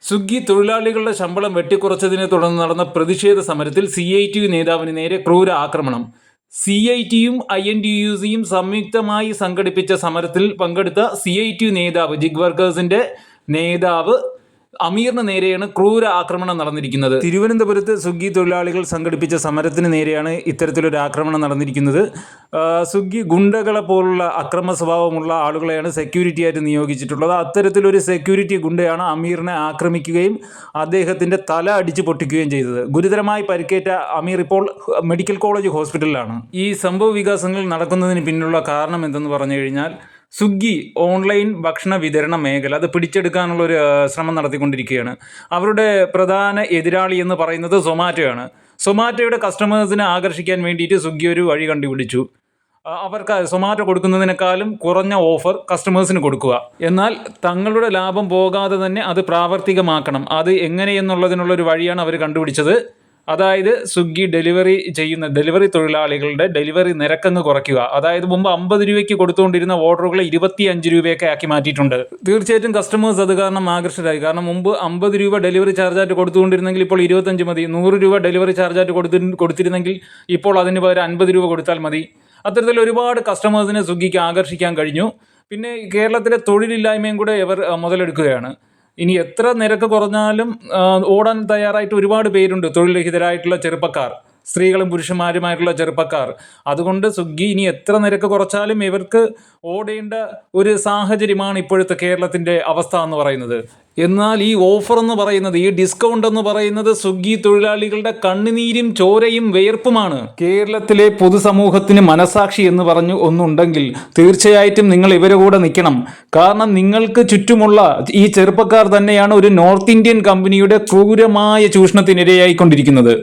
സ്വിഗ്ഗി തൊഴിലാളികളുടെ ശമ്പളം വെട്ടിക്കുറച്ചതിനെ തുടർന്ന് നടന്ന പ്രതിഷേധ സമരത്തിൽ CITU നേതാവിന് നേരെ ക്രൂര ആക്രമണം. CITUയും INTUCയും സംയുക്തമായി സംഘടിപ്പിച്ച സമരത്തിൽ പങ്കെടുത്ത CITU നേതാവ് ജിഗ് വർക്കേഴ്സിന്റെ നേതാവ് അമീറിന് നേരെയാണ് ക്രൂര ആക്രമണം നടന്നിരിക്കുന്നത്. തിരുവനന്തപുരത്ത് സ്വിഗ്ഗി തൊഴിലാളികൾ സംഘടിപ്പിച്ച സമരത്തിന് നേരെയാണ് ഇത്തരത്തിലൊരു ആക്രമണം നടന്നിരിക്കുന്നത്. സ്വിഗ്ഗി ഗുണ്ടകളെ പോലുള്ള അക്രമ സ്വഭാവമുള്ള ആളുകളെയാണ് സെക്യൂരിറ്റി ആയിട്ട് നിയോഗിച്ചിട്ടുള്ളത്. അത്തരത്തിലൊരു സെക്യൂരിറ്റി ഗുണ്ടയാണ് അമീറിനെ ആക്രമിക്കുകയും അദ്ദേഹത്തിൻ്റെ തല അടിച്ചു പൊട്ടിക്കുകയും ചെയ്തത്. ഗുരുതരമായി പരിക്കേറ്റ അമീർ ഇപ്പോൾ മെഡിക്കൽ കോളേജ് ഹോസ്പിറ്റലിലാണ്. ഈ സംഭവ വികാസങ്ങൾ നടക്കുന്നതിന് പിന്നിലുള്ള കാരണം എന്തെന്ന് പറഞ്ഞു കഴിഞ്ഞാൽ, സ്വിഗ്ഗി ഓൺലൈൻ ഭക്ഷണ വിതരണ മേഖല അത് പിടിച്ചെടുക്കാനുള്ളൊരു ശ്രമം നടത്തിക്കൊണ്ടിരിക്കുകയാണ്. അവരുടെ പ്രധാന എതിരാളി എന്ന് പറയുന്നത് സൊമാറ്റോയാണ്. സൊമാറ്റോയുടെ കസ്റ്റമേഴ്സിനെ ആകർഷിക്കാൻ വേണ്ടിയിട്ട് സ്വിഗ്ഗി ഒരു വഴി കണ്ടുപിടിച്ചു. അവർക്ക് സൊമാറ്റോ കൊടുക്കുന്നതിനേക്കാളും കുറഞ്ഞ ഓഫർ കസ്റ്റമേഴ്സിന് കൊടുക്കുക. എന്നാൽ തങ്ങളുടെ ലാഭം പോകാതെ തന്നെ അത് പ്രാവർത്തികമാക്കണം. അത് എങ്ങനെയെന്നുള്ളതിനുള്ളൊരു വഴിയാണ് അവർ കണ്ടുപിടിച്ചത്. അതായത് സ്വിഗ്ഗി ഡെലിവറി തൊഴിലാളികളുടെ ഡെലിവറി നിരക്കങ്ങ് കുറയ്ക്കുക. അതായത് മുമ്പ് 50 രൂപയ്ക്ക് കൊടുത്തുകൊണ്ടിരുന്ന ഓർഡറുകളെ 25 രൂപയൊക്കെ ആക്കി മാറ്റിയിട്ടുണ്ട്. തീർച്ചയായിട്ടും കസ്റ്റമേഴ്സ് അത് കാരണം ആകർഷകരായി. കാരണം മുമ്പ് 50 രൂപ ഡെലിവറി ചാർജായിട്ട് കൊടുത്തുകൊണ്ടിരുന്നെങ്കിൽ ഇപ്പോൾ 25 മതി. 100 രൂപ ഡെലിവറി ചാർജായിട്ട് കൊടുത്തിരുന്നെങ്കിൽ ഇപ്പോൾ അതിന് പകരം 50 രൂപ കൊടുത്താൽ മതി. അത്തരത്തിൽ ഒരുപാട് കസ്റ്റമേഴ്സിനെ സ്വിഗ്ഗിക്ക് ആകർഷിക്കാൻ കഴിഞ്ഞു. പിന്നെ കേരളത്തിലെ തൊഴിലില്ലായ്മയും കൂടെ ഇവർ മുതലെടുക്കുകയാണ്. ഇനി എത്ര നിരക്ക് കുറഞ്ഞാലും ഓടാൻ തയ്യാറായിട്ട് ഒരുപാട് പേരുണ്ട്. തൊഴിൽ രഹിതരായിട്ടുള്ള ചെറുപ്പക്കാർ, സ്ത്രീകളും പുരുഷന്മാരുമായിട്ടുള്ള ചെറുപ്പക്കാർ. അതുകൊണ്ട് സ്വിഗ്ഗി ഇനി എത്ര നിരക്ക് കുറച്ചാലും ഇവർക്ക് ഓടേണ്ട ഒരു സാഹചര്യമാണ് ഇപ്പോഴത്തെ കേരളത്തിൻ്റെ അവസ്ഥ എന്ന് പറയുന്നത്. എന്നാൽ ഈ ഓഫർ എന്ന് പറയുന്നത്, ഈ ഡിസ്കൗണ്ട് എന്ന് പറയുന്നത് സ്വിഗ്ഗി തൊഴിലാളികളുടെ കണ്ണുനീരും ചോരയും വിയർപ്പുമാണ്. കേരളത്തിലെ പൊതുസമൂഹത്തിന് മനസാക്ഷി എന്ന് പറഞ്ഞു ഒന്നുണ്ടെങ്കിൽ തീർച്ചയായിട്ടും നിങ്ങൾ ഇവരെ കൂടെ നിൽക്കണം. കാരണം നിങ്ങൾക്ക് ചുറ്റുമുള്ള ഈ ചെറുപ്പക്കാർ തന്നെയാണ് ഒരു നോർത്ത് ഇന്ത്യൻ കമ്പനിയുടെ ക്രൂരമായ ചൂഷണത്തിനിരയായിക്കൊണ്ടിരിക്കുന്നത്.